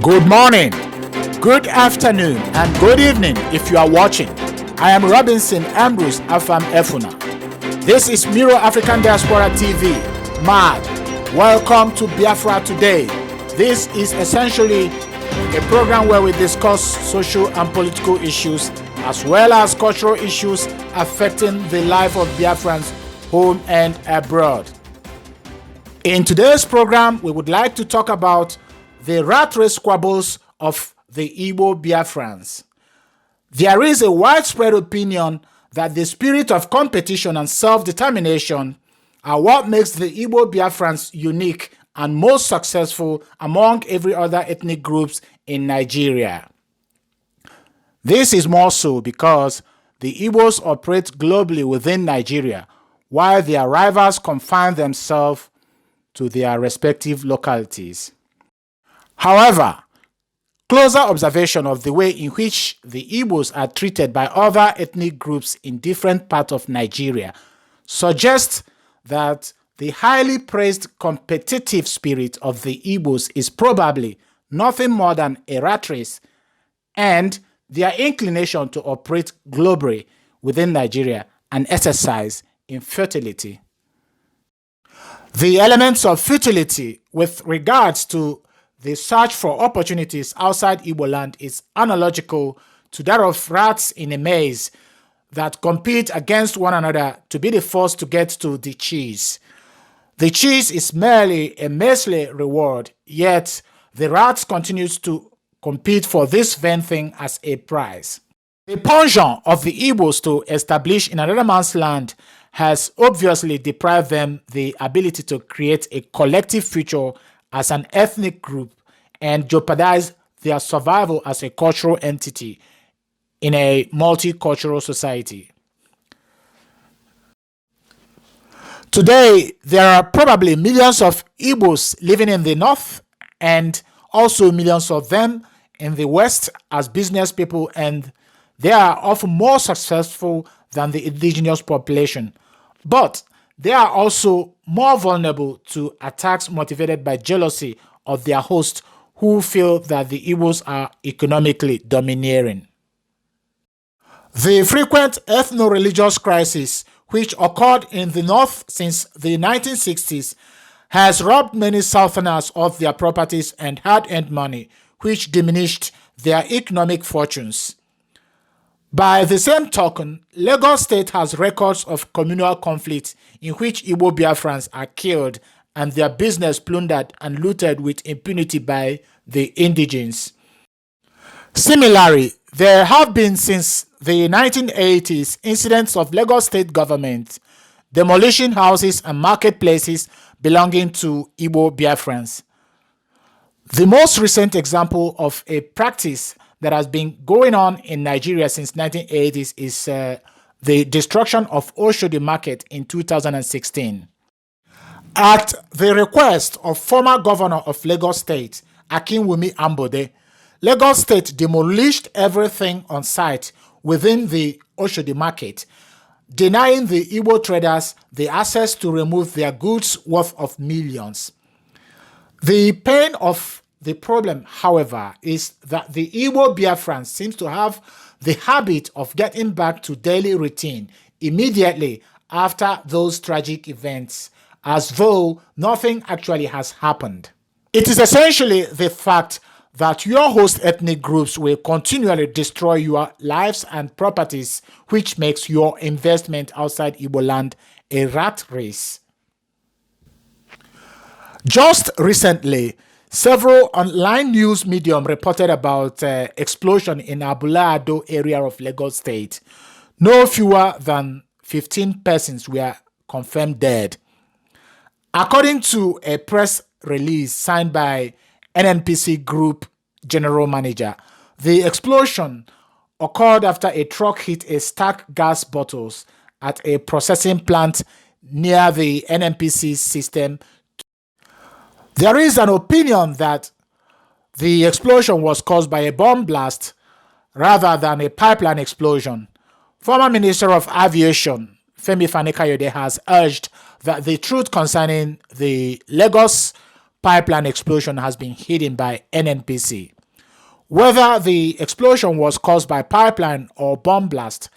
Good morning, good afternoon, and good evening if you are watching. I am Robinson Ambrose Afam Efuna. This is Miro African Diaspora TV, MAD. Welcome to Biafra Today. This is essentially a program where we discuss social and political issues as well as cultural issues affecting the life of Biafrans home and abroad. In today's program, we would like to talk about the rat race squabbles of the Igbo Biafrans. There is a widespread opinion that the spirit of competition and self-determination are what makes the Igbo Biafrans unique and most successful among every other ethnic groups in Nigeria. This is more so because the Igbos operate globally within Nigeria, while their rivals confine themselves to their respective localities. However, closer observation of the way in which the Igbos are treated by other ethnic groups in different parts of Nigeria suggests that the highly praised competitive spirit of the Igbos is probably nothing more than a rat race, and their inclination to operate globally within Nigeria an exercise in futility. The elements of futility with regards to the search for opportunities outside Igbo land is analogical to that of rats in a maze that compete against one another to be the first to get to the cheese. The cheese is merely a measly reward, yet the rats continues to compete for this vain thing as a prize. The penchant of the Igbos to establish in another man's land has obviously deprived them the ability to create a collective future as an ethnic group and jeopardize their survival as a cultural entity in a multicultural society. Today, there are probably millions of Igbos living in the north and also millions of them in the west as business people, and they are often more successful than the indigenous population. But they are also more vulnerable to attacks motivated by jealousy of their host who feel that the Igbos are economically domineering. The frequent ethno-religious crisis which occurred in the north since the 1960s has robbed many Southerners of their properties and hard-earned money, which diminished their economic fortunes. By the same token, Lagos State has records of communal conflict in which Igbo Biafrans are killed and their business plundered and looted with impunity by the indigenes. Similarly, there have been since the 1980s incidents of Lagos State government demolishing houses and marketplaces belonging to Igbo Biafrans. The most recent example of a practice that has been going on in Nigeria since 1980s is the destruction of Oshodi Market in 2016. At the request of former governor of Lagos State, Akinwumi Ambode, Lagos State demolished everything on site within the Oshodi Market, denying the Igbo traders the access to remove their goods worth of millions. The pain of the problem, however, is that the Igbo Biafrans seems to have the habit of getting back to daily routine immediately after those tragic events, as though nothing actually has happened. It is essentially the fact that your host ethnic groups will continually destroy your lives and properties, which makes your investment outside Igbo land a rat race. Just recently, several online news medium reported about explosion in Abula-Ado area of Lagos State. No fewer than 15 persons were confirmed dead. According to a press release signed by NNPC Group General Manager, the explosion occurred after a truck hit a stack gas bottles at a processing plant near the NNPC system. There is an opinion that the explosion was caused by a bomb blast rather than a pipeline explosion. Former Minister of Aviation Femi Fani-Kayode has urged that the truth concerning the Lagos pipeline explosion has been hidden by NNPC. Whether the explosion was caused by pipeline or bomb blast,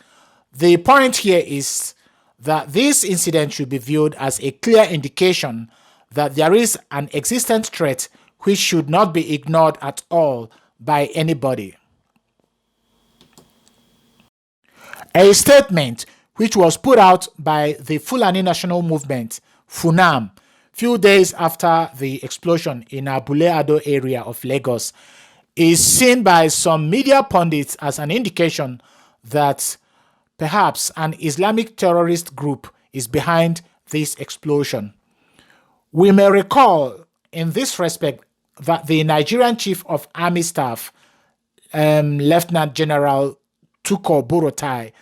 the point here is that this incident should be viewed as a clear indication that there is an existent threat which should not be ignored at all by anybody. A statement which was put out by the Fulani National Movement, FUNAM, few days after the explosion in Abule Ado area of Lagos, is seen by some media pundits as an indication that perhaps an Islamic terrorist group is behind this explosion. We may recall in this respect that the Nigerian Chief of Army Staff, Lieutenant General Tukur Buratai,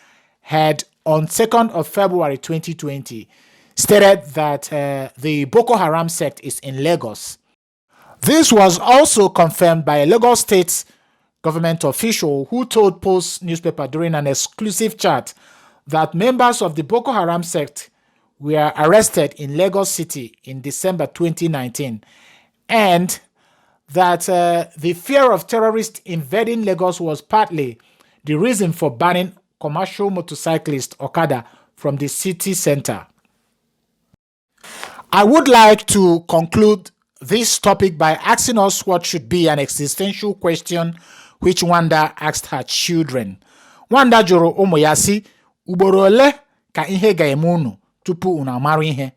had on 2nd of February 2020 stated that the Boko Haram sect is in Lagos. This was also confirmed by a Lagos State government official who told Post newspaper during an exclusive chat that members of the Boko Haram sect were arrested in Lagos City in December 2019 and that the fear of terrorists invading Lagos was partly the reason for banning commercial motorcyclist Okada from the city center. I would like to conclude this topic by asking us what should be an existential question which Wanda asked her children. Wanda jụrụ ụmụ ya sị, ugboro ole ka ihe ga-eme unu tupu unu amara ihe?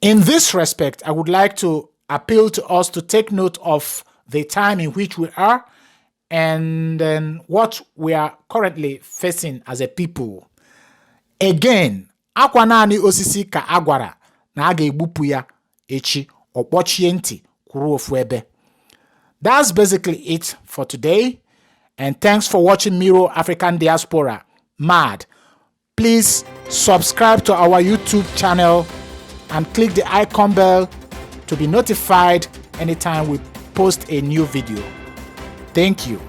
In this respect, I would like to appeal to us to take note of the time in which we are and what we are currently facing as a people. Again, akwa naanị osisi ka agwara na a ga-egbupụ ya echi ọkpọchie ntị kwuru ofu ebe. That's basically it for today, and thanks for watching Miro African Diaspora MAD. Please subscribe to our YouTube channel and click the icon bell to be notified anytime we post a new video. Thank you.